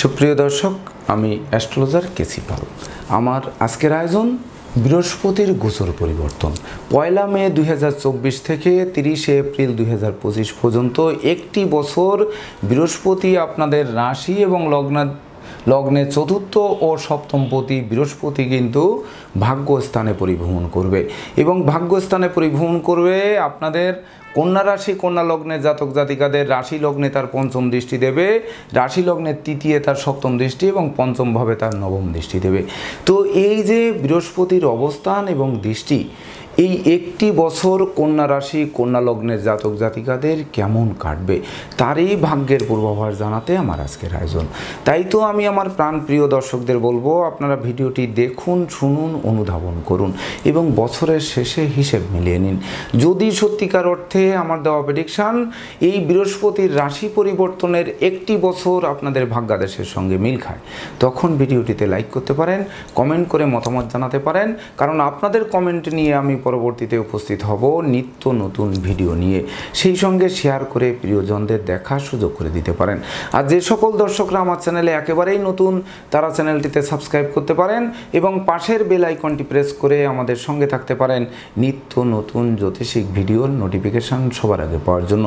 সুপ্রিয় দর্শক, আমি অ্যাস্ট্রোলজার কেসি পাল। আমার আজকের আয়োজন বৃহস্পতির গোচর পরিবর্তন। 1 মে 2024 থেকে 30 এপ্রিল 2025 পর্যন্ত একটি বছর বৃহস্পতি আপনাদের রাশি এবং লগ্নে চতুর্থ ও সপ্তমপতি বৃহস্পতি কিন্তু ভাগ্যস্থানে পরিভ্রমণ করবে এবং ভাগ্যস্থানে পরিভ্রমণ করবে আপনাদের কন্যা রাশি কন্যা লগ্নের জাতক জাতিকাদের রাশি লগ্নে তার পঞ্চম দৃষ্টি দেবে, রাশি লগ্নের তৃতীয় তার সপ্তম দৃষ্টি এবং পঞ্চম ভাবে তার নবম দৃষ্টি দেবে। তো এই যে বৃহস্পতির অবস্থান এবং দৃষ্টি, এই একটি বছর কন্যা রাশি কন্যা লগ্নের জাতক জাতিকাদের কেমন কাটবে তারই ভাগ্যের পূর্বাভাস জানাতে আমার আজকের আয়োজন। তাই তো আমি আমার প্রাণপ্রিয় দর্শকদের বলবো, আপনারা ভিডিওটি দেখুন, শুনুন, অনুধাবন করুন এবং বছরের শেষে হিসেব মিলিয়ে নিন। যদি সত্যিকার অর্থে আমার দেওয়া প্রেডিকশান এই বৃহস্পতির রাশি পরিবর্তনের একটি বছর আপনাদের ভাগ্যাদেশের সঙ্গে মিল খায়, তখন ভিডিওটিতে লাইক করতে পারেন, কমেন্ট করে মতামত জানাতে পারেন, কারণ আপনাদের কমেন্ট নিয়ে আমি পরবর্তীতে উপস্থিত হব নিত্য নতুন ভিডিও নিয়ে। সেই সঙ্গে শেয়ার করে প্রিয়জনদের দেখার সুযোগ করে দিতে পারেন। আর যে সকল দর্শকরা আমার চ্যানেলে একেবারেই নতুন, তারা চ্যানেলটিতে সাবস্ক্রাইব করতে পারেন এবং পাশের বেল আইকনটি প্রেস করে আমাদের সঙ্গে থাকতে পারেন নিত্য নতুন জ্যোতিষিক ভিডিওর নোটিফিকেশান সবার আগে পাওয়ার জন্য।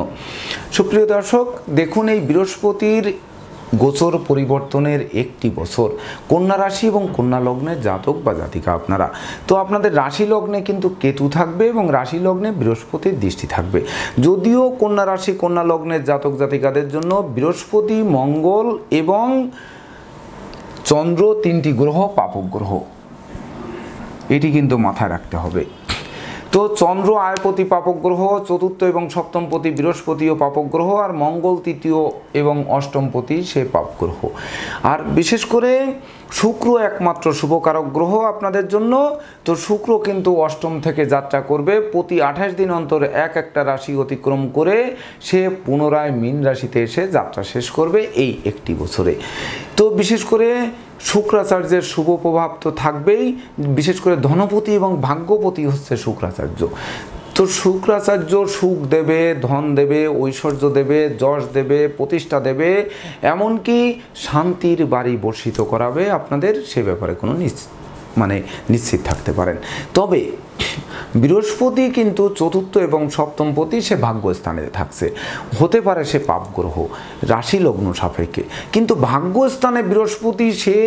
সুপ্রিয় দর্শক, দেখুন এই বৃহস্পতির গোচর পরিবর্তনের একটি বছর কন্যা রাশি এবং কন্যা লগ্নের জাতক বা জাতিকা আপনারা, তো আপনাদের রাশি লগ্নে কিন্তু কেতু থাকবে এবং রাশি লগ্নে বৃহস্পতির দৃষ্টি থাকবে। যদিও কন্যা রাশি কন্যা লগ্নের জাতক জাতিকাদের জন্য বৃহস্পতি, মঙ্গল এবং চন্দ্র তিনটি গ্রহ পাপক গ্রহ, এটি কিন্তু মাথায় রাখতে হবে। তো চন্দ্র আয়পতি পাপক গ্রহ, চতুর্থ এবং সপ্তমপতি বৃহস্পতিও পাপক গ্রহ, আর মঙ্গল তৃতীয় এবং অষ্টমপতি সে পাপ গ্রহ। আর বিশেষ করে শুক্র একমাত্র শুভকারক গ্রহ আপনাদের জন্য। তো শুক্র কিন্তু অষ্টম থেকে যাত্রা করবে, প্রতি 28 দিন অন্তর একটা রাশি অতিক্রম করে সে পুনরায় মীন রাশিতে এসে যাত্রা শেষ করবে এই একটি বছরে। তো বিশেষ করে শুক্রাচার্যের শুভ প্রভাব তো থাকবেই, বিশেষ করে ধনপতি এবং ভাগ্যপতি হচ্ছে শুক্রাচার্য। তো শুক্রাচার্য সুখ দেবে, ধন দেবে, ঐশ্বর্য দেবে, যশ দেবে, প্রতিষ্ঠা দেবে, এমনকি শান্তির বাড়ি বর্ষিত করাবে আপনাদের, সে ব্যাপারে কোনো নিশ্চিত থাকতে পারেন। তবে বৃহস্পতি কিন্তু চতুর্থ এবং সপ্তমপতি সে ভাগ্যস্থানে থাকছে, হতে পারে সে পাপ গ্রহ রাশি লগ্ন সাপেক্ষে, কিন্তু ভাগ্যস্থানে বৃহস্পতি সে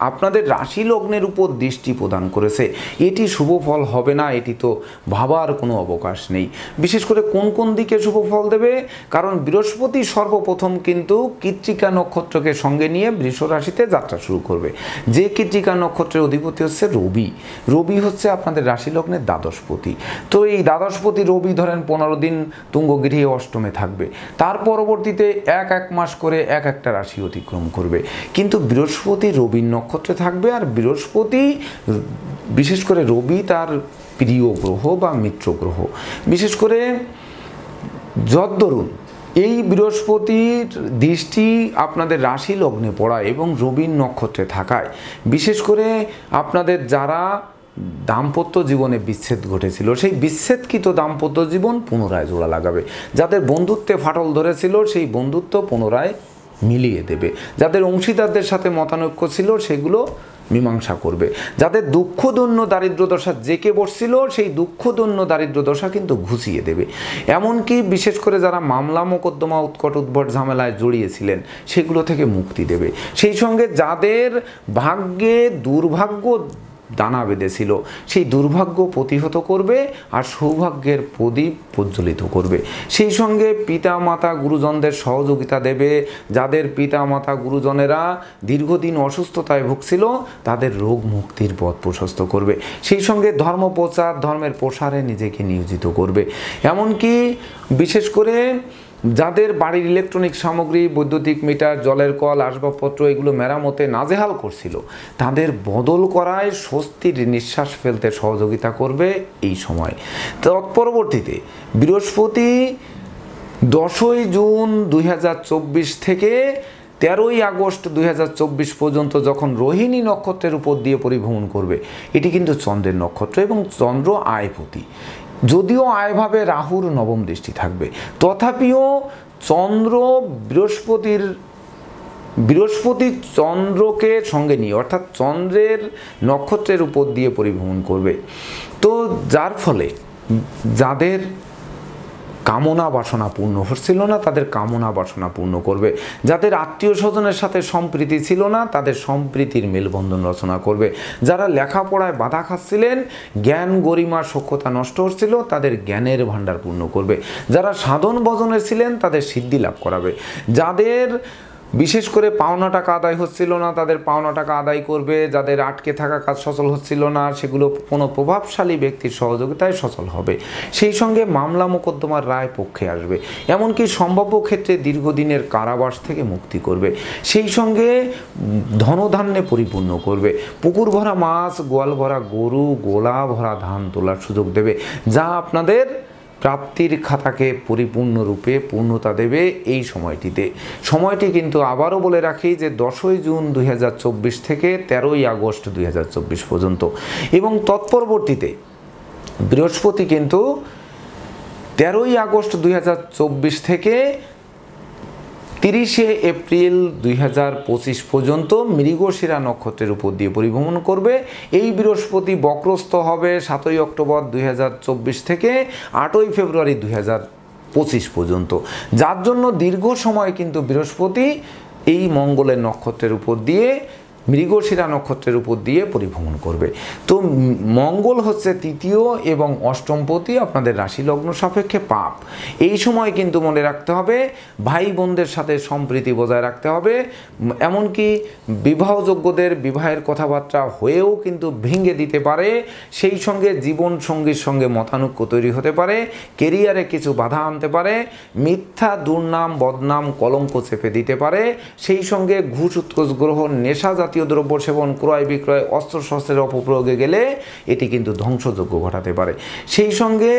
আপনাদের রাশি লগ্নের উপর দৃষ্টি প্রদান করেছে। এটি শুভ ফল হবে না, এটি তো ভাবার কোনো অবকাশ নেই। বিশেষ করে কোন কোন দিকে শুভ ফল দেবে, কারণ বৃহস্পতি সর্বপ্রথম কিন্তু কৃত্তিকা নক্ষত্রকে সঙ্গে নিয়ে বৃষ রাশিতে যাত্রা শুরু করবে। যে কৃত্তিকা নক্ষত্রের অধিপতি হচ্ছে রবি, রবি হচ্ছে আপনাদের রাশি লগ্নের দ্বাদশপতি। তো এই দ্বাদশপতি রবি ধরেন 15 দিন তুঙ্গগৃহে অষ্টমে থাকবে, তার পরবর্তীতে এক মাস করে একটা রাশি অতিক্রম করবে, কিন্তু বৃহস্পতি রবির নক্ষত্রে থাকবে। আর বৃহস্পতি বিশেষ করে রবি তার প্রিয় গ্রহ বা মিত্র গ্রহ। বিশেষ করে যদ্দরুন এই বৃহস্পতির দৃষ্টি আপনাদের রাশি লগ্নে পড়ায় এবং রবির নক্ষত্রে থাকায়, বিশেষ করে আপনাদের যারা দাম্পত্য জীবনে বিচ্ছেদ ঘটেছিল, সেই বিচ্ছেদকৃত দাম্পত্য জীবন পুনরায় জোড়া লাগাবে। যাদের বন্ধুত্বে ফাটল ধরেছিল সেই বন্ধুত্ব পুনরায় মিলিয়ে দেবে। যাদের অংশীদারদের সাথে মতানৈক্য ছিল সেগুলো মীমাংসা করবে। যাদের দুঃখদন্য দারিদ্র দশা জেকে বসছিল সেই দুঃখদন্য দারিদ্র দশা কিন্তু ঘুষিয়ে দেবে। এমনকি বিশেষ করে যারা মামলা মোকদ্দমা উৎকট উদ্ভট ঝামেলায় জড়িয়েছিলেন সেগুলো থেকে মুক্তি দেবে। সেই সঙ্গে যাদের ভাগ্যে দুর্ভাগ্য দানা বেঁধেছিল সেই দুর্ভাগ্য প্রতিহত করবে আর সৌভাগ্যের প্রদীপ প্রজ্বলিত করবে। সেই সঙ্গে পিতা মাতা গুরুজনদের সহযোগিতা দেবে। যাদের পিতা মাতা গুরুজনেরা দীর্ঘদিন অসুস্থতায় ভুগছিল তাদের রোগ মুক্তির পথ প্রশস্ত করবে। সেই সঙ্গে ধর্ম প্রচার, ধর্মের প্রসারে নিজেকে নিয়োজিত করবে। এমনকি বিশেষ করে যাদের বাড়ির ইলেকট্রনিক সামগ্রী, বৈদ্যুতিক মিটার, জলের কল, আসবাবপত্র এগুলো মেরামতে নাজেহাল করছিল, তাদের বদল করায় স্বস্তির নিঃশ্বাস ফেলতে সহযোগিতা করবে এই সময়। তৎপরবর্তীতে বৃহস্পতি 10ই জুন 2024 থেকে 13ই আগস্ট 2024 পর্যন্ত যখন রোহিণী নক্ষত্রের উপর দিয়ে পরিভ্রমণ করবে, এটি কিন্তু চন্দ্রের নক্ষত্র এবং চন্দ্র আয়পতি। যদিও আয়ভাবে রাহুর নবম দৃষ্টি থাকবে, তথাপিও চন্দ্র বৃহস্পতির বৃহস্পতি চন্দ্রকে সঙ্গে নিয়ে অর্থাৎ চন্দ্রের নক্ষত্রের উপর দিয়ে পরিভ্রমণ করবে। তো যার ফলে যাদের কামনা বাসনা পূর্ণ হচ্ছিল না তাদের কামনা বাসনা পূর্ণ করবে, যাদের আত্মীয় স্বজনের সাথে সম্প্রীতি ছিল না তাদের সম্প্রীতির মেলবন্ধন রচনা করবে, যারা লেখাপড়ায় বাধা খাচ্ছিলেন, জ্ঞান গরিমা সক্ষতা নষ্ট হচ্ছিল তাদের জ্ঞানের ভাণ্ডার পূর্ণ করবে, যারা সাধন ভজনে ছিলেন তাদের সিদ্ধি লাভ করাবে, যাদের বিশেষ করে পাওনা টাকা আদায় হচ্ছিল না তাদের পাওনা টাকা আদায় করবে, যাদের আটকে থাকা কাজ সচল হচ্ছিল না সেগুলো কোনো প্রভাবশালী ব্যক্তির সহযোগিতায় সচল হবে, সেই সঙ্গে মামলা মোকদ্দমার রায় পক্ষে আসবে, এমনকি সম্ভাব্য ক্ষেত্রে দীর্ঘদিনের কারাবাস থেকে মুক্তি করবে, সেই সঙ্গে ধনধান্যে পরিপূর্ণ করবে, পুকুর ভরা মাছ, গোয়াল ভরা গরু, গোলা ভরা ধান তোলার সুযোগ দেবে, যা আপনাদের প্রাপ্তির খাতাকে পরিপূর্ণরূপে পূর্ণতা দেবে এই সময়টিতে। সময়টি কিন্তু আবারও বলে রাখি যে 10ই জুন 2024 থেকে 13ই আগস্ট 2024 পর্যন্ত, এবং তৎপরবর্তীতে বৃহস্পতি কিন্তু 13ই আগস্ট 2024 থেকে 30শে এপ্রিল 2025 পর্যন্ত মৃগশিরা নক্ষত্রের উপর দিয়ে পরিভ্রমণ করবে। এই বৃহস্পতি বক্রস্থ হবে 7ই অক্টোবর 2024 থেকে 8ই ফেব্রুয়ারি 2025 পর্যন্ত, যার জন্য দীর্ঘ সময় কিন্তু বৃহস্পতি এই মঙ্গলের নক্ষত্রের উপর দিয়ে মৃগশিরা নক্ষত্রের উপর দিয়ে পরিভ্রমণ করবে। তো মঙ্গল হচ্ছে তৃতীয় এবং অষ্টমপতি, আপনাদের রাশি লগ্ন সাপেক্ষে পাপ। এই সময় কিন্তু মনে রাখতে হবে ভাই বোনদের সাথে সম্প্রীতি বজায় রাখতে হবে, এমনকি বিবাহযোগ্যদের বিবাহের কথাবার্তা হয়েও কিন্তু ভেঙে দিতে পারে, সেই সঙ্গে জীবন সঙ্গীর সঙ্গে মতানৈক্য তৈরি হতে পারে, কেরিয়ারে কিছু বাধা আনতে পারে, মিথ্যা দুর্নাম বদনাম কলঙ্ক চেপে দিতে পারে, সেই সঙ্গে ঘুষ উৎকোচ গ্রহণ, নেশা জাতীয় দ্রব্য সেবন, ক্রয় বিক্রয়, অস্ত্রশস্ত্রের অপপ্রয়োগে গেলে এটি কিন্তু ধ্বংসযজ্ঞ ঘটাতে পারে, সেই সঙ্গে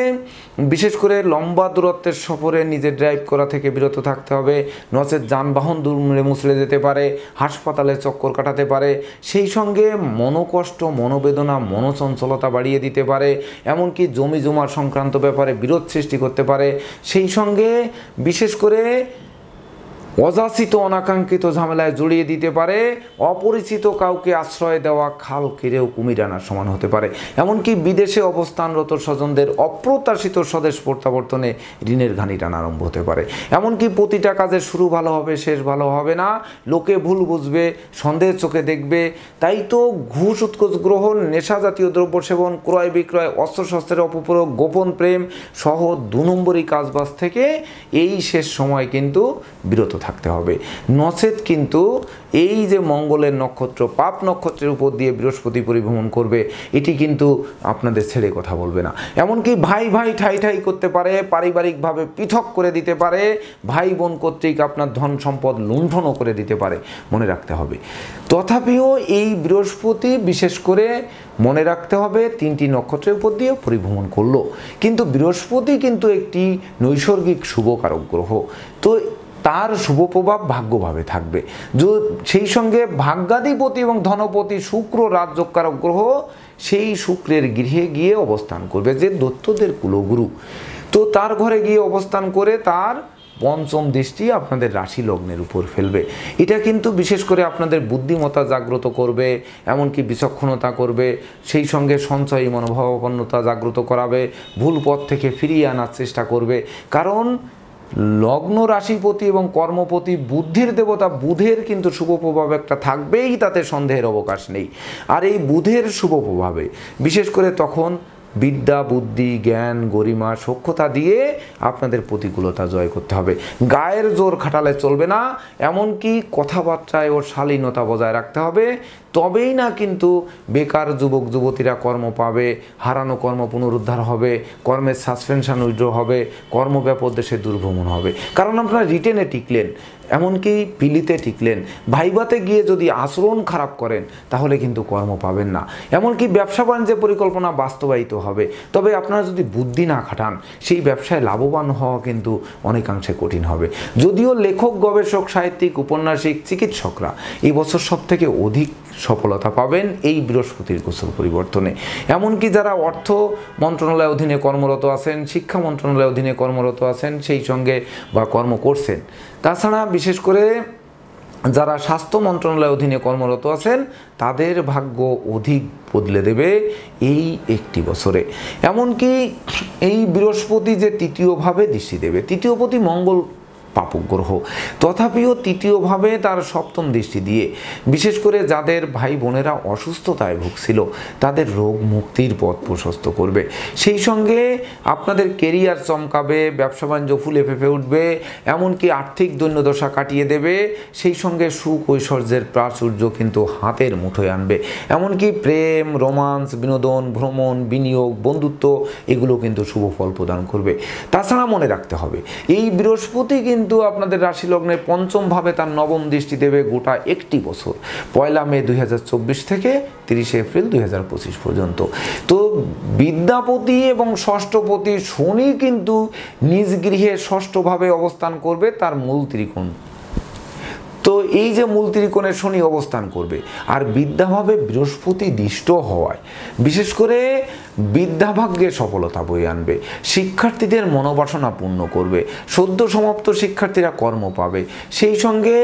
বিশেষ করে লম্বা দূরত্বের সফরে নিজের ড্রাইভ করা থেকে বিরত থাকতে হবে, নচেত যানবাহন দুমড়ে মুচড়ে যেতে পারে, হাসপাতালে চক্কর কাটাতে পারে, সেই সঙ্গে মনোকষ্ট, মনোবেদনা, মনোচঞ্চলতা বাড়িয়ে দিতে পারে, এমনকি জমি জমা সংক্রান্ত ব্যাপারে বিরোধ সৃষ্টি করতে পারে, সেই সঙ্গে বিশেষ করে অযাচিত অনাকাঙ্ক্ষিত ঝামেলায় জড়িয়ে দিতে পারে, অপরিচিত কাউকে আশ্রয় দেওয়া খাল কেড়েও কুমির আনার সমান হতে পারে, এমনকি বিদেশে অবস্থানরত স্বজনদের অপ্রত্যাশিত স্বদেশ প্রত্যাবর্তনে ঋণের ঘানি টানা আরম্ভ হতে পারে, এমনকি প্রতিটা কাজের শুরু ভালো হবে শেষ ভালো হবে না, লোকে ভুল বুঝবে, সন্দেহের চোখে দেখবে, তাই তো ঘুষ উৎকোচ গ্রহণ, নেশা জাতীয় দ্রব্য সেবন, ক্রয় বিক্রয়, অস্ত্রশস্ত্রের অপপ্রয়োগ, গোপন প্রেম সহ 2 নম্বরী কাজবাজ থেকে এই শেষ সময় কিন্তু বিরত থাকতে হবে, নচেত কিন্তু এই যে মঙ্গলের নক্ষত্র পাপ নক্ষত্রের উপর দিয়ে বৃহস্পতি পরিভ্রমণ করবে এটি কিন্তু আপনাদের ছেড়ে কথা বলবে না, এমনকি ভাই ভাই ঠাই ঠাই করতে পারে, পারিবারিকভাবে পৃথক করে দিতে পারে, ভাই বোন কর্তৃক আপনার ধন সম্পদ লুণ্ঠনও করে দিতে পারে, মনে রাখতে হবে। তথাপিও এই বৃহস্পতি বিশেষ করে মনে রাখতে হবে 3টি নক্ষত্রের উপর দিয়ে পরিভ্রমণ করলো, কিন্তু বৃহস্পতি কিন্তু একটি নৈসর্গিক শুভকারক গ্রহ, তো তার শুভ প্রভাব ভাগ্যভাবে থাকবে, সেই সঙ্গে ভাগ্যাধিপতি এবং ধনপতি শুক্র রাজযোগকারক গ্রহ, সেই শুক্রের গৃহে গিয়ে অবস্থান করবে, যে দৈত্যদের কুলগুরু, তো তার ঘরে গিয়ে অবস্থান করে তার পঞ্চম দৃষ্টি আপনাদের রাশি লগ্নের উপর ফেলবে। এটা কিন্তু বিশেষ করে আপনাদের বুদ্ধিমত্তা জাগ্রত করবে, এমনকি বিচক্ষণতা করবে, সেই সঙ্গে সঞ্চয়ী মনোভাবাপন্নতা জাগ্রত করাবে, ভুল পথ থেকে ফিরিয়ে আনার চেষ্টা করবে, কারণ লগ্ন রাশিপতি এবং কর্মপতি বুদ্ধির দেবতা বুধের কিন্তু শুভ প্রভাব একটা থাকবেই, তাতে সন্দেহের অবকাশ নেই। আর এই বুধের শুভ প্রভাবে বিশেষ করে তখন বিদ্যা বুদ্ধি জ্ঞান গরিমা সক্ষতা দিয়ে আপনাদের প্রতিকূলতা জয় করতে হবে, গায়ের জোর খাটালে চলবে না, এমনকি কথাবার্তায় ওর শালীনতা বজায় রাখতে হবে, তবেই না কিন্তু বেকার যুবক যুবতীরা কর্ম পাবে, হারানো কর্ম পুনরুদ্ধার হবে, কর্মের সাসপেনশন উইথড্র হবে, কর্মব্যাপক দেশে দুর্ভ্রমণ হবে, কারণ আপনারা রিটেনে টিকলেন, এমনকি পিলিতে টিকলেন, ভাইবাতে গিয়ে যদি আচরণ খারাপ করেন তাহলে কিন্তু কর্ম পাবেন না, এমনকি ব্যবসা বাণিজ্যের পরিকল্পনা বাস্তবায়িত হবে, তবে আপনারা যদি বুদ্ধি না খাটান সেই ব্যবসায় লাভবান হওয়া কিন্তু অনেকাংশে কঠিন হবে। যদিও লেখক গবেষক সাহিত্যিক উপন্যাসিক চিকিৎসকরা এই বছর সবথেকে অধিক সফলতা পাবেন এই বৃহস্পতির গোচর পরিবর্তনে, এমনকি যারা অর্থ মন্ত্রণালয়ের অধীনে কর্মরত আছেন, শিক্ষা মন্ত্রণালয়ের অধীনে কর্মরত আছেন, সেই সঙ্গে বা কর্ম করছেন, তাছাড়া বিশেষ করে যারা স্বাস্থ্য মন্ত্রণালয়ের অধীনে কর্মরত আছেন তাদের ভাগ্য অধিক বদলে দেবে এই একটি বছরে। এমনকি এই বৃহস্পতি যে তৃতীয়ভাবে দৃষ্টি দেবে, তৃতীয়পতি মঙ্গল পাপক গ্রহ, তথাপিও তৃতীয়ভাবে তার সপ্তম দৃষ্টি দিয়ে বিশেষ করে যাদের ভাই বোনেরা অসুস্থতায় ভুগছিল তাদের রোগ মুক্তির পথ প্রশস্ত করবে। সেই সঙ্গে আপনাদের কেরিয়ার চমকাবে, ব্যবসা বাণিজ্য ফুলে ফেঁপে উঠবে, এমনকি আর্থিক দৈন্যদশা কাটিয়ে দেবে। সেই সঙ্গে সুখ ঐশ্বর্যের প্রাচুর্য কিন্তু হাতের মুঠোয় আনবে। এমনকি প্রেম, রোমান্স, বিনোদন, ভ্রমণ, বিনিয়োগ, বন্ধুত্ব এগুলো কিন্তু শুভ ফল প্রদান করবে। তাছাড়া মনে রাখতে হবে এই বৃহস্পতি কিন্তু আপনাদের রাশি লগ্নের পঞ্চম ভাবে তার নবম দৃষ্টি দেবে গোটা একটি বছর, 1 মে 2024 থেকে 30 এপ্রিল 2025 পর্যন্ত। তো বিদ্যাপতি এবং ষষ্ঠপতি শনি কিন্তু নিজ গৃহে ষষ্ঠভাবে অবস্থান করবে তার মূল ত্রিকোণ। তো এই যে মূল ত্রিকোণে শনি অবস্থান করবে আর বিদ্যাভাবে বৃহস্পতি দৃষ্ট হওয়ায় বিশেষ করে বিদ্যাভাগ্যে সফলতা বয়ে আনবে, শিক্ষার্থীদের মনোবাসনা পূর্ণ করবে, সদ্য সমাপ্ত শিক্ষার্থীরা কর্ম পাবে, সেই সঙ্গে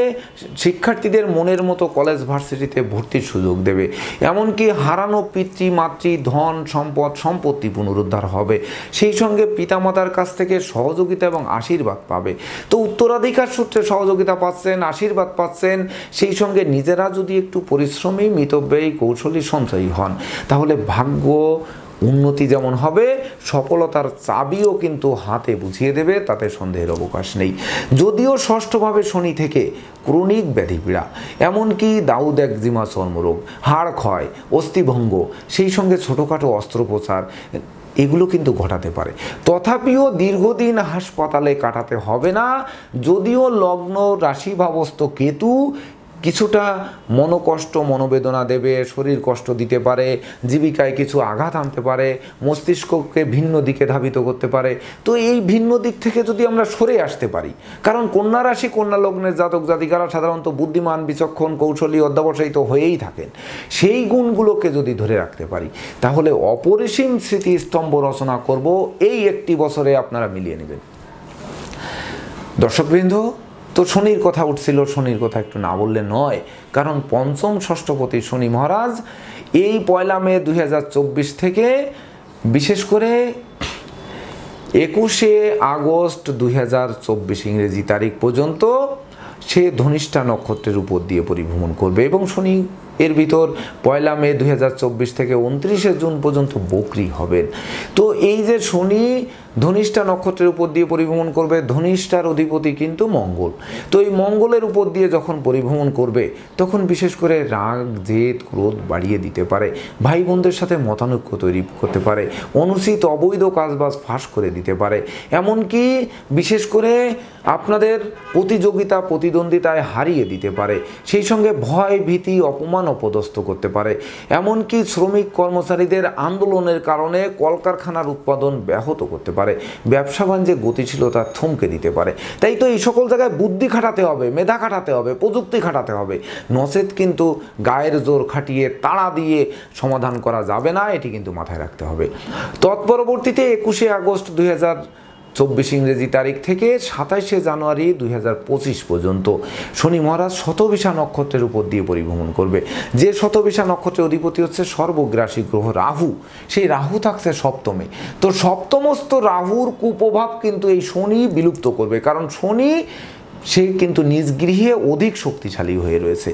শিক্ষার্থীদের মনের মতো কলেজ ভার্সিটিতে ভর্তির সুযোগ দেবে। এমনকি হারানো পিতৃ মাতৃ ধন সম্পদ সম্পত্তি পুনরুদ্ধার হবে, সেই সঙ্গে পিতামাতার কাছ থেকে সহযোগিতা এবং আশীর্বাদ পাবে। তো উত্তরাধিকার সূত্রে সহযোগিতা পাচ্ছেন, আশীর্বাদ পাচ্ছেন, সেই সঙ্গে নিজেরা যদি একটু পরিশ্রমী, মিতব্যয়ী, কৌশলী, সঞ্চয়ী হন তাহলে ভাগ্য উন্নতি যেমন হবে, সফলতার চাবিও কিন্তু হাতে বুঝিয়ে দেবে, তাতে সন্দেহের অবকাশ নেই। যদিও ষষ্ঠভাবে শনি থেকে ক্রনিক ব্যাধিপীড়া, এমনকি দাউদ একজিমা চর্মরোগ, হাড় ক্ষয়, অস্থিভঙ্গ, সেই সঙ্গে ছোটোখাটো অস্ত্রোপচার এগুলো কিন্তু ঘটাতে পারে। তথাপিও দীর্ঘদিন হাসপাতালে কাটাতে হবে না। যদিও লগ্ন রাশিভাবস্থ কেতু কিছুটা মনোকষ্ট, মনোবেদনা দেবে, শরীর কষ্ট দিতে পারে, জীবিকায় কিছু আঘাত আনতে পারে, মস্তিষ্ককে ভিন্ন দিকে ধাবিত করতে পারে। তো এই ভিন্ন দিক থেকে যদি আমরা সরে আসতে পারি, কারণ কন্যা রাশি, কন্যা লগ্নের জাতক জাতিকারা সাধারণত বুদ্ধিমান, বিচক্ষণ, কৌশলী, অধ্যবসায়িত হয়েই থাকেন। সেই গুণগুলোকে যদি ধরে রাখতে পারি তাহলে অপরিসীম স্মৃতিস্তম্ভ রচনা করব এই একটি বছরে, আপনারা মিলিয়ে নেবেন। দর্শকবৃন্দ, তো শনির কথা উঠছিল, শনির কথা একটু না বললে নয়, কারণ পঞ্চম ষষ্ঠপতি শনি মহারাজ এই 1 মে 2024 থেকে বিশেষ করে 21 আগস্ট 2024 ইংরেজি তারিখ পর্যন্ত সে ধনিষ্ঠা নক্ষত্রের উপর দিয়ে পরিভ্রমণ করবে এবং শনি এর ভিতর 1 মে 2024 থেকে 29 জুন পর্যন্ত বকরি হবেন। তো এই যে শনি ধনিষ্ঠা নক্ষত্রের উপর দিয়ে পরিভ্রমণ করবে, ধনিষ্ঠার অধিপতি কিন্তু মঙ্গল। তো এই মঙ্গলের উপর দিয়ে যখন পরিভ্রমণ করবে তখন বিশেষ করে রাগ, জেদ, ক্রোধ বাড়িয়ে দিতে পারে, ভাই বোনদের সাথে মতানৈক্য তৈরি করতে পারে, অনুচিত অবৈধ কাজবাজ ফাঁস করে দিতে পারে, এমনকি বিশেষ করে আপনাদের প্রতিযোগিতা প্রতিদ্বন্দ্বিতায় হারিয়ে দিতে পারে, সেই সঙ্গে ভয়, ভীতি, অপমান, অপদস্থ করতে পারে, এমনকি শ্রমিক কর্মচারীদের আন্দোলনের কারণে কলকারখানার উৎপাদন ব্যাহত করতে পারে, ব্যবসা বাণিজ্যে গতিশীলতা থমকে দিতে পারে। তাই তো এই সকল জায়গায় বুদ্ধি খাটাতে হবে, মেধা খাটাতে হবে, প্রযুক্তি খাটাতে হবে, নচেত কিন্তু গায়ের জোর খাটিয়ে তাড়া দিয়ে সমাধান করা যাবে না, এটি কিন্তু মাথায় রাখতে হবে। তৎপরবর্তীতে 21 আগস্ট 2024 ইংরেজি তারিখ থেকে 27 জানুয়ারি 2025 পর্যন্ত শনি মহারাজ শতবিশা নক্ষত্রের উপর দিয়ে পরিভ্রমণ করবে। যে শতবিশা নক্ষত্রের অধিপতি হচ্ছে সর্বগ্রাসী গ্রহ রাহু, সেই রাহু থাকছে সপ্তমে। তো সপ্তমস্থ রাহুর কুপ্রভাব কিন্তু এই শনি বিলুপ্ত করবে, কারণ শনি সে কিন্তু নিজ গৃহে অধিক শক্তিশালী হয়ে রয়েছে।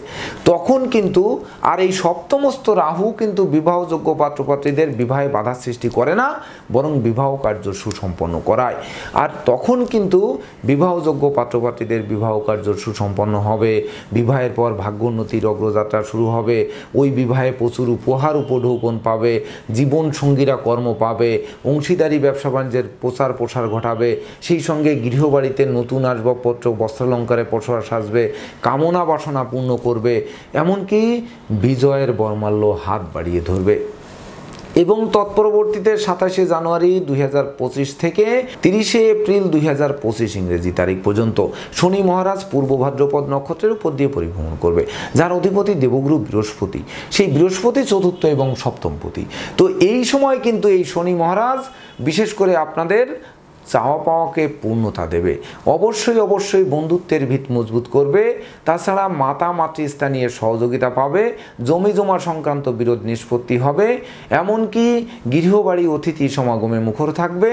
তখন কিন্তু আর এই সপ্তমস্থ রাহু কিন্তু বিবাহযোগ্য পাত্রপাত্রীদের বিবাহে বাধা সৃষ্টি করে না, বরং বিবাহ কার্য সুসম্পন্ন করায়। আর তখন কিন্তু বিবাহযোগ্য পাত্রপাত্রীদের বিবাহ কার্য সুসম্পন্ন হবে, বিবাহের পর ভাগ্যোন্নতির অগ্রযাত্রা শুরু হবে, ওই বিবাহে প্রচুর উপহার উপঢৌকন পাবে, জীবন সঙ্গীরা কর্ম পাবে, অংশীদারি ব্যবসা বাণিজ্যের প্রচার প্রসার ঘটাবে, সেই সঙ্গে গৃহবাড়িতে নতুন আসবাবপত্র, বস্ত্রালঙ্কারে পসরা সাজবে, কামনা বাসনা পূর্ণ করবে, এমনকি বিজয়ের বর্মাল্য হাত বাড়িয়ে ধরবে। এবং তৎপরবর্তীতে 27 জানুয়ারি 2025 থেকে 30 এপ্রিল 2025 ইংরেজি তারিখ পর্যন্ত শনি মহারাজ পূর্ব ভাদ্রপদ নক্ষত্রের উপর দিয়ে পরিভ্রমণ করবে, যার অধিপতি দেবগুরু বৃহস্পতি। সেই বৃহস্পতি চতুর্থ এবং সপ্তমপতি। তো এই সময় কিন্তু এই শনি মহারাজ বিশেষ করে আপনাদের চাওয়া পাওয়াকে পূর্ণতা দেবে। অবশ্যই অবশ্যই বন্ধুত্বের ভিত মজবুত করবে। তাছাড়া মাতা মাতৃস্থানীয় সহযোগিতা পাবে, জমি জমা সংক্রান্ত বিরোধ নিষ্পত্তি হবে, এমনকি গৃহবাড়ি অতিথি সমাগমে মুখর থাকবে,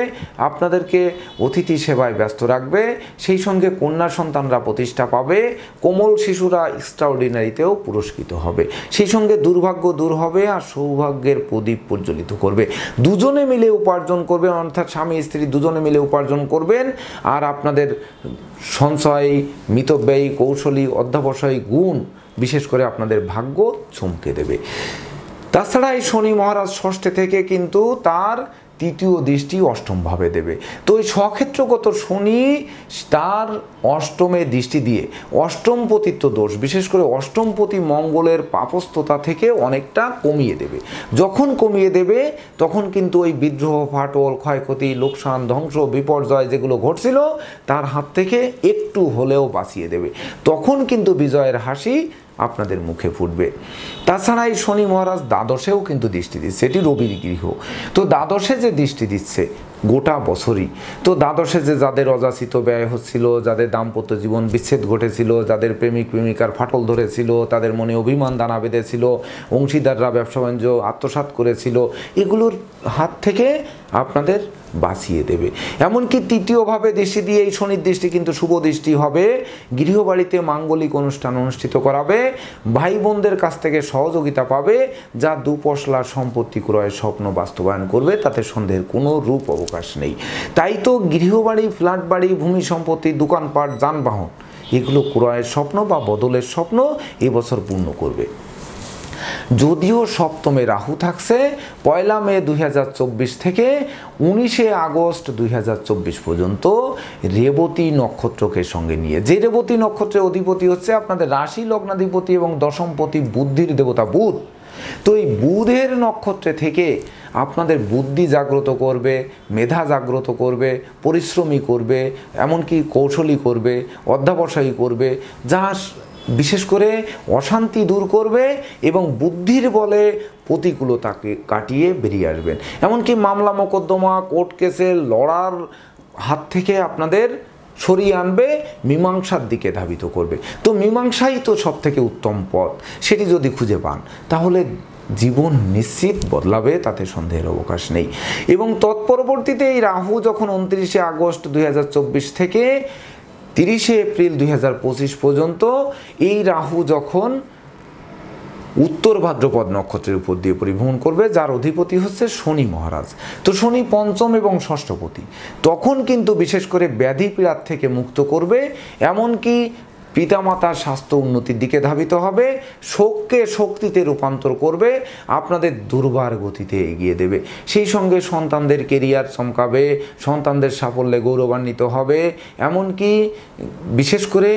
আপনাদেরকে অতিথি সেবায় ব্যস্ত রাখবে। সেই সঙ্গে কন্যা সন্তানরা প্রতিষ্ঠা পাবে, কোমল শিশুরা এক্সট্রাঅর্ডিনারিতেও পুরস্কৃত হবে। সেই সঙ্গে দুর্ভাগ্য দূর হবে আর সৌভাগ্যের প্রদীপ প্রজ্বলিত করবে। দুজনে মিলে উপার্জন করবে, অর্থাৎ স্বামী স্ত্রী দুজনে মিলে উপার্জন করবেন। আর আপনাদের সঞ্চয়, মিতব্যয়ী, কৌশলী, অধ্যবসায়ী গুণ বিশেষ করে আপনাদের ভাগ্য চমকে দেবে। তাছাড়া এই শনি মহারাজ ষষ্ঠে থেকে কিন্তু তার তৃতীয় দৃষ্টি অষ্টমভাবে দেবে। তো এই স্বক্ষেত্রগত শনি তার অষ্টমে দৃষ্টি দিয়ে অষ্টমপতিত্ব দোষ, বিশেষ করে অষ্টমপতি মঙ্গলের পাপস্থতা থেকে অনেকটা কমিয়ে দেবে। যখন কমিয়ে দেবে তখন কিন্তু ওই বিদ্রোহ, ফাটল, ক্ষয়ক্ষতি, লোকসান, ধ্বংস, বিপর্যয় যেগুলো ঘটছিল তার হাত থেকে একটু হলেও বাঁচিয়ে দেবে। তখন কিন্তু বিজয়ের হাসি আপনাদের মুখে ফুটবে। তাছাড়া এই শনি মহারাজ দ্বাদশেও কিন্তু দৃষ্টি দিচ্ছে, এটি রবির গৃহ। তো দ্বাদশে যে দৃষ্টি দিচ্ছে গোটা বছরই, তো দ্বাদশে যে যাদের অযাচিত ব্যয় হচ্ছিল, যাদের দাম্পত্য জীবন বিচ্ছেদ ঘটেছিল, যাদের প্রেমিক প্রেমিকার ফাটল ধরেছিল, তাদের মনে অভিমান দানা বেঁধেছিল, অংশীদাররা ব্যবসা বাণিজ্য আত্মসাৎ করেছিল, এগুলোর হাত থেকে আপনাদের বাঁচিয়ে দেবে। এমনকি তৃতীয়ভাবে দৃষ্টি দিয়ে এই শনির দৃষ্টি কিন্তু শুভ দৃষ্টি হবে। গৃহবাড়িতে মাঙ্গলিক অনুষ্ঠান অনুষ্ঠিত করাবে, ভাই বোনদের কাছ থেকে সহযোগিতা পাবে, যা দুপশলা সম্পত্তি ক্রয়ের স্বপ্ন বাস্তবায়ন করবে, তাতে সন্দেহের কোনো রূপ অবকাশ নেই। তাই তো গৃহবাড়ি, ফ্ল্যাট বাড়ি, ভূমি সম্পত্তি, দোকানপাট, যানবাহন এগুলো ক্রয়ের স্বপ্ন বা বদলের স্বপ্ন এবছর পূর্ণ করবে। যদিও সপ্তমে রাহু থাকছে 1 মে 2024 থেকে 19 আগস্ট 2024 পর্যন্ত রেবতী নক্ষত্রকে সঙ্গে নিয়ে, যে রেবতী নক্ষত্রের অধিপতি হচ্ছে আপনাদের রাশি লগ্নাধিপতি এবং দশমপতি বুদ্ধির দেবতা বুধ। তো এই বুধের নক্ষত্রে থেকে আপনাদের বুদ্ধি জাগ্রত করবে, মেধা জাগ্রত করবে, পরিশ্রমী করবে, এমনকি কৌশলী করবে, অধ্যবসায়ী করবে, যা বিশেষ করে অশান্তি দূর করবে এবং বুদ্ধির বলে প্রতিকূলতাকে কাটিয়ে বেরিয়ে আসবেন। এমনকি মামলা মোকদ্দমা, কোর্ট কেসে লড়ার হাত থেকে আপনাদের সরিয়ে আনবে, মীমাংসার দিকে ধাবিত করবে। তো মীমাংসাই তো সব থেকে উত্তম পথ, সেটি যদি খুঁজে পান তাহলে জীবন নিশ্চিত বদলাবে, তাতে সন্দেহের অবকাশ নেই। এবং তৎপরবর্তীতে এই রাহু যখন 29 আগস্ট 2024 থেকে 30 এপ্রিল 2025 পর্যন্ত এই রাহু যখন উত্তর ভাদ্রপদ নক্ষত্রের উপর দিয়ে পরিভ্রমণ করবে, যার অধিপতি হচ্ছে শনি মহারাজ। তো শনি পঞ্চম এবং ষষ্ঠপতি, তখন কিন্তু বিশেষ করে ব্যাধি পীড়ার থেকে মুক্ত করবে, এমনকি পিতামাতার স্বাস্থ্য উন্নতির দিকে ধাবিত হবে, শোককে শক্তিতে রূপান্তর করবে, আপনাদের দুর্বার গতিতে এগিয়ে দেবে। সেই সঙ্গে সন্তানদের কেরিয়ার চমকাবে, সন্তানদের সাফল্যে গৌরবান্বিত হবে, এমনকি বিশেষ করে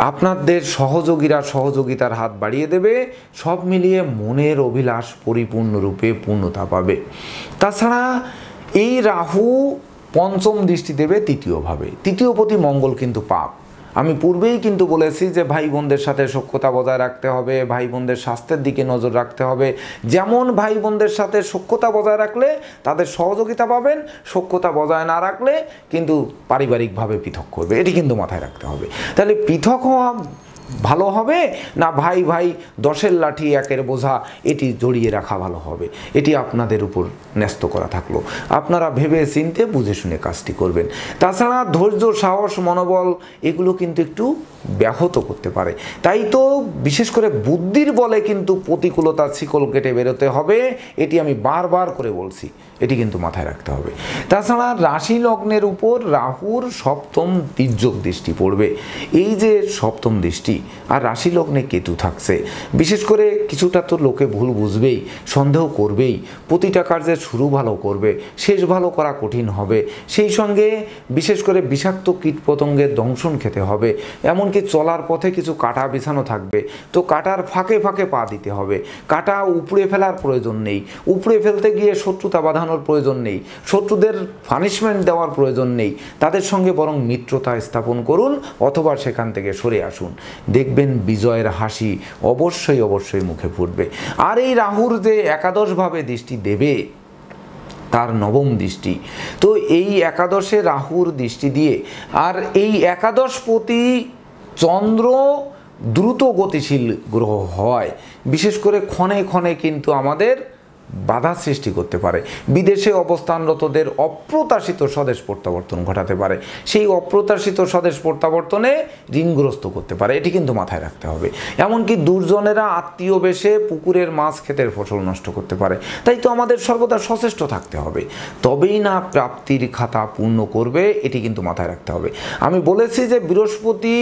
আপনাদের সহযোগীরা সহযোগিতার হাত বাড়িয়ে দেবে। সব মিলিয়ে মনের অভিলাষ পরিপূর্ণরূপে পূর্ণতা পাবে। তাছাড়া এই রাহু পঞ্চম দৃষ্টি দেবে তৃতীয়ভাবে, তৃতীয়পতি মঙ্গল কিন্তু পাপ। আমি পূর্বেই কিন্তু বলেছি যে ভাই বোনদের সাথে সখ্যতা বজায় রাখতে হবে, ভাই বোনদের স্বাস্থ্যের দিকে নজর রাখতে হবে। যেমন ভাই বোনদের সাথে সখ্যতা বজায় রাখলে তাদের সহযোগিতা পাবেন, সখ্যতা বজায় না রাখলে কিন্তু পারিবারিকভাবে পৃথক করবে, এটি কিন্তু মাথায় রাখতে হবে। তাহলে পৃথক হওয়া ভালো হবে না ভাই ভাই 10-এর লাঠি 1-এর বোঝা এটি জড়িয়ে রাখা ভালো হবে, এটি আপনাদের উপর ন্যস্ত করা থাকলো। আপনারা ভেবে চিন্তে বুঝে শুনে কাজটি করবেন। তাছাড়া ধৈর্য, সাহস, মনোবল এগুলো কিন্তু একটু ব্যাহত করতে পারে। তাই তো বিশেষ করে বুদ্ধির বলে কিন্তু প্রতিকূলতা শিকল কেটে বেরোতে হবে, এটি আমি বারবার করে বলছি, এটি কিন্তু মাথায় রাখতে হবে। তাছাড়া রাশি লগ্নের উপর রাহুর সপ্তম তির্যক দৃষ্টি পড়বে। এই যে সপ্তম দৃষ্টি আর রাশি লগ্নে কেতু থাকছে, বিশেষ করে কিছুটা তো লোকে ভুল বুঝবেই, সন্দেহ করবেই, প্রতিটা কার্যের শুরু ভালো করবে, শেষ ভালো করা কঠিন হবে। সেই সঙ্গে বিশেষ করে বিষাক্ত কীটপতঙ্গের দংশন খেতে হবে, এমনকি চলার পথে কিছু কাঁটা বিছানো থাকবে, তো কাঁটার ফাঁকে ফাঁকে পা দিতে হবে। কাঁটা উপড়ে ফেলার প্রয়োজন নেই, উপড়ে ফেলতে গিয়ে শত্রুতা বাঁধানোর প্রয়োজন নেই, শত্রুদের পানিশমেন্ট দেওয়ার প্রয়োজন নেই, তাদের সঙ্গে বরং মিত্রতা স্থাপন করুন অথবা সেখান থেকে সরে আসুন। দেখবেন বিজয়ের হাসি অবশ্যই অবশ্যই মুখে ফুটবে। আর এই রাহুর যে একাদশভাবে দৃষ্টি দেবে তার নবম দৃষ্টি। তো এই একাদশে রাহুর দৃষ্টি দিয়ে, আর এই একাদশপতি চন্দ্র দ্রুত গতিশীল গ্রহ হয়, বিশেষ করে ক্ষণে ক্ষণে কিন্তু আমাদের বাধা সৃষ্টি করতে পারে। বিদেশে অবস্থানরতদের অপ্রত্যাশিত স্বদেশ প্রত্যাবর্তন ঘটাতে পারে, সেই অপ্রত্যাশিত স্বদেশ প্রত্যাবর্তনে ঋণগ্রস্ত করতে পারে, এটি কিন্তু মাথায় রাখতে হবে। এমনকি দুর্জনেরা আত্মীয় বেশে পুকুরের মাছ ক্ষেতের ফসল নষ্ট করতে পারে। তাই তো আমাদের সর্বদা সচেষ্ট থাকতে হবে, তবেই না প্রাপ্তির খাতা পূর্ণ করবে, এটি কিন্তু মাথায় রাখতে হবে। আমি বলেছি যে বৃহস্পতি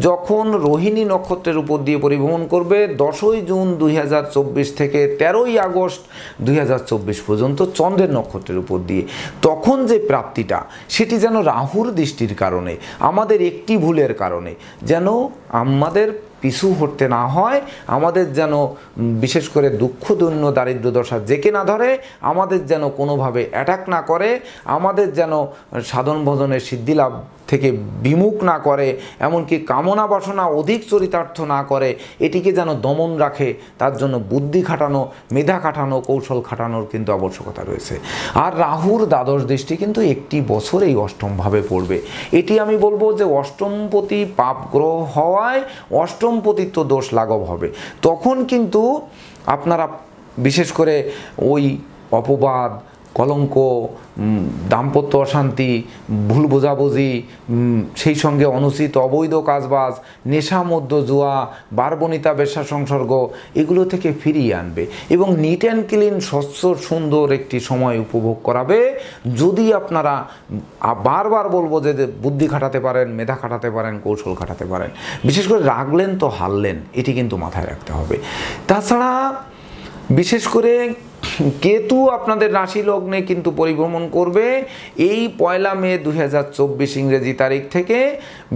যখন রোহিণী নক্ষত্রের উপর দিয়ে পরিভ্রমণ করবে 10ই জুন 2024 থেকে 13ই আগস্ট 2024 পর্যন্ত চন্দ্রের নক্ষত্রের উপর দিয়ে, তখন যে প্রাপ্তিটা সেটি যেন রাহুর দৃষ্টির কারণে, আমাদের একটি ভুলের কারণে যেন আমাদের পিছু হটতে না হয়, আমাদের যেন বিশেষ করে দুঃখ দৈন্য দারিদ্র দশা জেকে না ধরে, আমাদের যেন কোনোভাবে অ্যাটাক না করে, আমাদের যেন সাধন ভজনের সিদ্ধি লাভ থেকে বিমুখ না করে, এমনকি কামনা বাসনা অধিক চরিতার্থ না করে, এটিকে যেন দমন রাখে। তার জন্য বুদ্ধি খাটানো, মেধা খাটানো, কৌশল খাটানোর কিন্তু আবশ্যকতা রয়েছে। আর রাহুর দ্বাদশ দৃষ্টি কিন্তু একটি বছরেই অষ্টমভাবে পড়বে। এটি আমি বলবো যে অষ্টমপতি পাপ গ্রহ হওয়ায় অষ্টমপতিত্ব দোষ লাঘব হবে। তখন কিন্তু আপনারা বিশেষ করে ওই অপবাদ, কলঙ্ক, দাম্পত্য অশান্তি, ভুল বোঝাবুঝি, সেই সঙ্গে অনুচিত অবৈধ কাজবাজ, নেশা মদ্য জুয়া, বারবনিতা বেশ্যা সংসর্গ, এগুলো থেকে ফিরিয়ে আনবে এবং নিট অ্যান্ড ক্লিন স্বচ্ছ সুন্দর একটি সময় উপভোগ করাবে। যদি আপনারা, বারবার বলবো যে বুদ্ধি খাটাতে পারেন, মেধা খাটাতে পারেন, কৌশল খাটাতে পারেন। বিশেষ করে রাগলেন তো হারলেন, এটি কিন্তু মাথায় রাখতে হবে। তাছাড়া বিশেষ করে কেতু আপনাদের রাশি লগ্নে কিন্তু পরিভ্রমণ করবে এই 1 মে 2024 ইংরেজি তারিখ থেকে,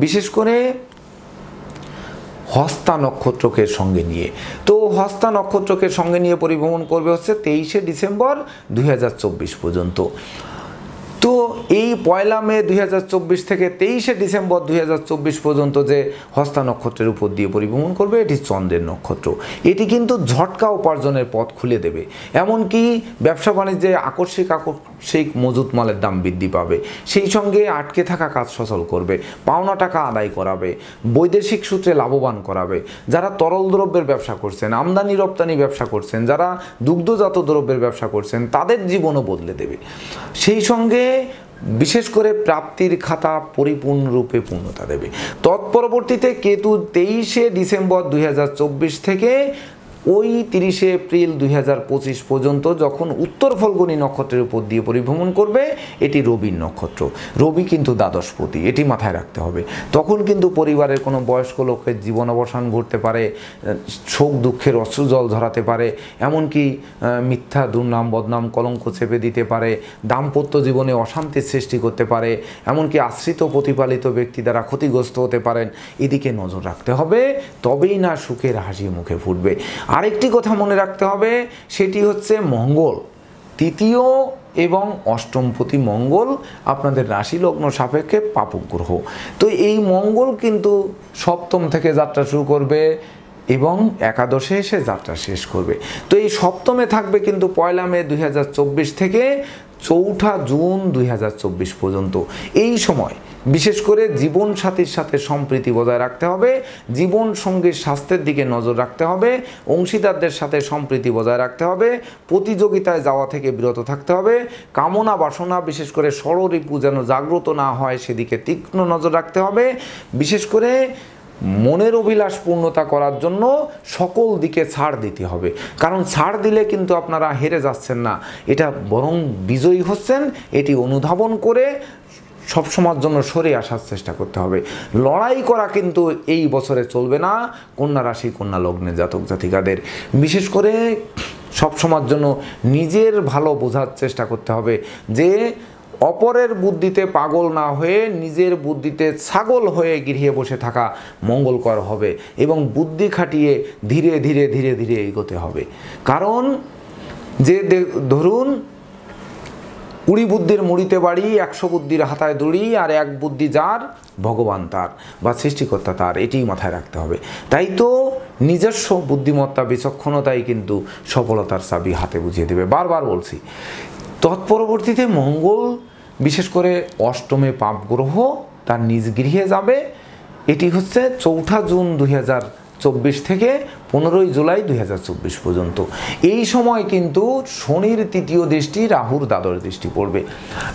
বিশেষ করে হস্তা নক্ষত্রকে সঙ্গে নিয়ে। তো হস্তা নক্ষত্রকে সঙ্গে নিয়ে পরিভ্রমণ করবে হচ্ছে 23শে ডিসেম্বর 2024 পর্যন্ত। তো এই 1 মে 2024 থেকে 23শে ডিসেম্বর 2024 পর্যন্ত যে হস্তা নক্ষত্রের উপর দিয়ে পরিভ্রমণ করবে, এটি চন্দ্রের নক্ষত্র। এটি কিন্তু ঝটকা উপার্জনের পথ খুলে দেবে, এমনকি ব্যবসা বাণিজ্যে আকস্মিক মজুত মালের দাম বৃদ্ধি পাবে, সেই সঙ্গে আটকে থাকা কাজ সচল করবে, পাওনা টাকা আদায় করাবে, বৈদেশিক সূত্রে লাভবান করাবে। যারা তরল দ্রব্যের ব্যবসা করছেন, আমদানি রপ্তানি ব্যবসা করছেন, যারা দুগ্ধজাত দ্রব্যের ব্যবসা করছেন, তাদের জীবনও বদলে দেবে। সেই সঙ্গে বিশেষ করে প্রাপ্তির খাতা পরিপূর্ণরূপে পূর্ণতা দেবে। তৎপরবর্তীতে কেতু 23শে ডিসেম্বর 2024 থেকে ওই 30শে এপ্রিল 2025 পর্যন্ত যখন উত্তর ফল্গুনী নক্ষত্রের উপর দিয়ে পরিভ্রমণ করবে, এটি রবির নক্ষত্র। রবি কিন্তু দ্বাদশপতি, এটি মাথায় রাখতে হবে। তখন কিন্তু পরিবারের কোনো বয়স্ক লোকের জীবন অবসান ঘটতে পারে, শোক দুঃখের অশ্রুজল ঝরাতে পারে, এমনকি মিথ্যা দুর্নাম বদনাম কলঙ্ক চেপে দিতে পারে, দাম্পত্য জীবনে অশান্তির সৃষ্টি করতে পারে, এমনকি আশ্রিত প্রতিপালিত ব্যক্তি দ্বারা ক্ষতিগ্রস্ত হতে পারেন। এদিকে নজর রাখতে হবে, তবেই না সুখের হাসি মুখে ফুটবে। আরেকটি কথা মনে রাখতে হবে, সেটি হচ্ছে মঙ্গল, তৃতীয় এবং অষ্টমপতি মঙ্গল আপনাদের রাশি লগ্ন সাপেক্ষে পাপক গ্রহ। তো এই মঙ্গল কিন্তু সপ্তম থেকে যাত্রা শুরু করবে এবং একাদশে এসে যাত্রা শেষ করবে। তো এই সপ্তমে থাকবে কিন্তু 1 মে 2024 থেকে 4 জুন 2024 পর্যন্ত। এই সময় বিশেষ করে জীবন সাথীর সাথে সম্প্রীতি বজায় রাখতে হবে, জীবন সঙ্গীর স্বাস্থ্যের দিকে নজর রাখতে হবে, অংশীদারদের সাথে সম্প্রীতি বজায় রাখতে হবে, প্রতিযোগিতায় যাওয়া থেকে বিরত থাকতে হবে, কামনা বাসনা বিশেষ করে ষড়রিপু যেন জাগ্রত না হয় সেদিকে তীক্ষ্ণ নজর রাখতে হবে। বিশেষ করে মনের অভিলাষ পূর্ণতা করার জন্য সকল দিকে ছাড় দিতে হবে, কারণ ছাড় দিলে কিন্তু আপনারা হেরে যাচ্ছেন না, এটা বরং বিজয়ী হচ্ছেন। এটি অনুধাবন করে সবসময়ের জন্য সরে আসার চেষ্টা করতে হবে। লড়াই করা কিন্তু এই বছরে চলবে না কন্যা রাশি কন্যা লগ্নে জাতক জাতিকাদের। বিশেষ করে সবসময়ের জন্য নিজের ভালো বোঝার চেষ্টা করতে হবে যে অপরের বুদ্ধিতে পাগল না হয়ে নিজের বুদ্ধিতে ছাগল হয়ে গৃহে বসে থাকা মঙ্গলকর হবে এবং বুদ্ধি খাটিয়ে ধীরে ধীরে ধীরে ধীরে এগোতে হবে। কারণ যে ধরুন 20 বুদ্ধির মুড়িতে বাড়ি, 100 বুদ্ধির হাতায় দড়ি, আর 1 বুদ্ধি যার ভগবান তার বা সৃষ্টিকর্তা তার, এটিই মাথায় রাখতে হবে। তাই তো নিজস্ব বুদ্ধিমত্তা বিচক্ষণতাই কিন্তু সফলতার চাবি হাতে বুঝিয়ে দেবে। বারবার বলছি, তৎপরবর্তীতে মঙ্গল বিশেষ করে অষ্টমে পাপ গ্রহ তার নিজ গৃহে যাবে। এটি হচ্ছে 4 জুন 2024 থেকে 15 জুলাই 2024 পর্যন্ত। এই সময় কিন্তু শনির তৃতীয় দৃষ্টি, রাহুর দ্বাদশ দৃষ্টি পড়বে।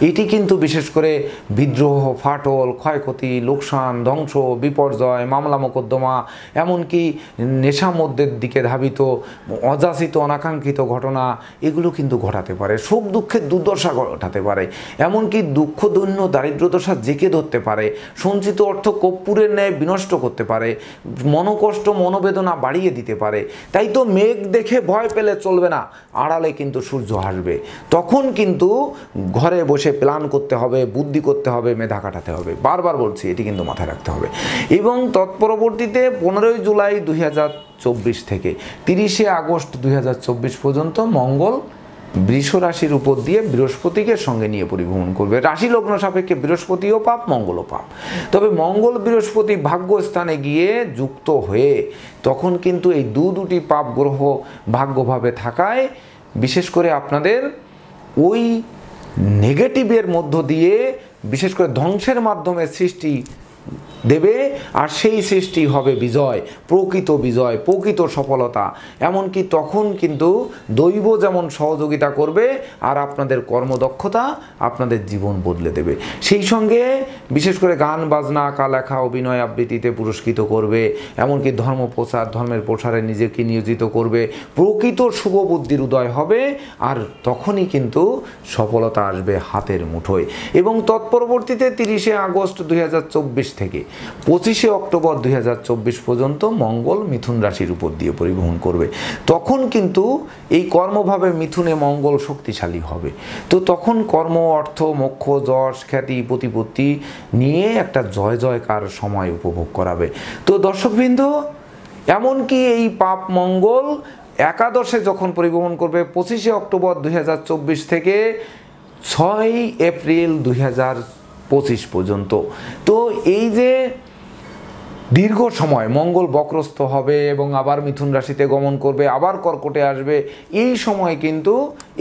এটি কিন্তু বিশেষ করে বিদ্রোহ, ফাটল, ক্ষয়ক্ষতি, লোকসান, ধ্বংস, বিপর্যয়, মামলা মোকদ্দমা, এমনকি নেশা মধ্যের দিকে ধাবিত অযাচিত অনাকাঙ্ক্ষিত ঘটনা, এগুলো কিন্তু ঘটাতে পারে। সুখ দুঃখের দুর্দশা ঘটাতে পারে, এমনকি দুঃখ দৈন্য দারিদ্রদশা জেঁকে ধরতে পারে। সঞ্চিত অর্থ কর্পূরের ন্যায় বিনষ্ট করতে পারে, মনোকষ্ট মনোবেদনা বাড়িয়ে দিতে পারে। তাই তো মেঘ দেখে ভয় পেলে চলবে না, আড়ালে কিন্তু সূর্য হাসবে। তখন কিন্তু ঘরে বসে প্ল্যান করতে হবে, বুদ্ধি করতে হবে, মেধা কাটাতে হবে। বারবার বলছি, এটি কিন্তু মাথায় রাখতে হবে। এবং তৎপরবর্তীতে 15 জুলাই 2024 থেকে 30 আগস্ট 2024 পর্যন্ত মঙ্গল বৃষ রাশির উপর দিয়ে বৃহস্পতিকে সঙ্গে নিয়ে পরিভ্রমণ করবে। রাশি লগ্ন সাপেক্ষে বৃহস্পতিও পাপ, মঙ্গলও পাপ। তবে মঙ্গল বৃহস্পতি ভাগ্যস্থানে গিয়ে যুক্ত হয়ে তখন কিন্তু এই দুটি পাপ গ্রহ ভাগ্যভাবে থাকায় বিশেষ করে আপনাদের ওই নেগেটিভের মধ্য দিয়ে বিশেষ করে ধ্বংসের মাধ্যমে সৃষ্টি দেবে। আর সেই সৃষ্টি হবে বিজয়, প্রকৃত বিজয়, প্রকৃত সফলতা। এমনকি তখন কিন্তু দৈব যেমন সহযোগিতা করবে, আর আপনাদের কর্মদক্ষতা আপনাদের জীবন বদলে দেবে। সেই সঙ্গে বিশেষ করে গান বাজনা, আঁকা লেখা, অভিনয় আবৃত্তিতে পুরস্কৃত করবে। এমনকি ধর্ম প্রচার, ধর্মের প্রসারে নিজেকে নিয়োজিত করবে। প্রকৃত শুভ বুদ্ধির উদয় হবে, আর তখনই কিন্তু সফলতা আসবে হাতের মুঠোয়। এবং তৎপরবর্তীতে 30 আগস্ট 2024 থেকে 25 অক্টোবর 2024 পর্যন্ত মঙ্গল মিথুন রাশির উপর দিয়ে পরিবহন করবে। তখন কিন্তু এই কর্মভাবে মিথুনে মঙ্গল শক্তিশালী হবে। তো তখন কর্ম, অর্থ, মোক্ষ, যশ, খ্যাতি, প্রতিপত্তি নিয়ে একটা জয় জয়কার সময় উপভোগ করাবে। তো দর্শকবৃন্দ, এমনকি এই পাপ মঙ্গল একাদশে যখন পরিবহন করবে 25 অক্টোবর 2024 থেকে 6 এপ্রিল 2025 পর্যন্ত, তো এই যে দীর্ঘ সময় মঙ্গল বক্রস্থ হবে এবং আবার মিথুন রাশিতে গমন করবে, আবার কর্কটে আসবে, এই সময় কিন্তু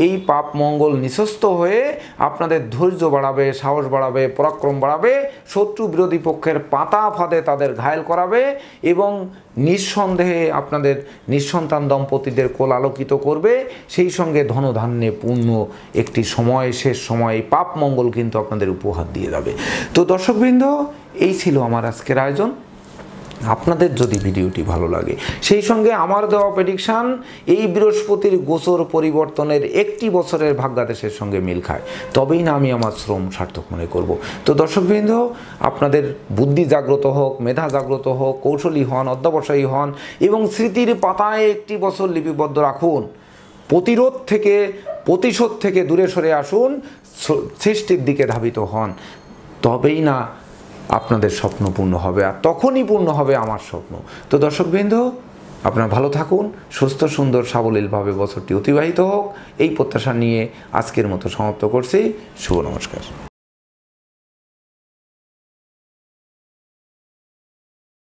এই পাপ মঙ্গল নিঃস্ত হয়ে আপনাদের ধৈর্য বাড়াবে, সাহস বাড়াবে, পরাক্রম বাড়াবে, শত্রু বিরোধী পক্ষের পাতা ফাঁদে তাদের ঘায়েল করাবে এবং নিঃসন্দেহে আপনাদের নিঃসন্তান দম্পতিদের কোল আলোকিত করবে। সেই সঙ্গে ধনধান্যে পূর্ণ একটি সময়, শেষ সময় পাপ মঙ্গল কিন্তু আপনাদের উপহার দিয়ে যাবে। তো দর্শকবৃন্দ, এই ছিল আমার আজকের আয়োজন। আপনাদের যদি ভিডিওটি ভালো লাগে, সেই সঙ্গে আমার দেওয়া প্রেডিকশান এই বৃহস্পতির গোচর পরিবর্তনের 1 বছরের ভাগ্যাদেশের সঙ্গে মিল খায়, তবেই না আমি আমার শ্রম সার্থক মনে করব। তো দর্শকবৃন্দ, আপনাদের বুদ্ধি জাগ্রত হোক, মেধা জাগ্রত হোক, কৌশলী হন, অধ্যবসায়ী হন এবং স্মৃতির পাতায় 1 বছর লিপিবদ্ধ রাখুন। প্রতিশোধ থেকে দূরে সরে আসুন, সৃষ্টির দিকে ধাবিত হন, তবেই না আপনাদের স্বপ্ন পূর্ণ হবে, আর তখনই পূর্ণ হবে আমার স্বপ্ন। তো দর্শকবৃন্দ, আপনারা ভালো থাকুন, সুস্থ সুন্দর সাবলীলভাবে বছরটি অতিবাহিত হোক, এই প্রত্যাশা নিয়ে আজকের মতো সমাপ্ত করছি। শুভ নমস্কার।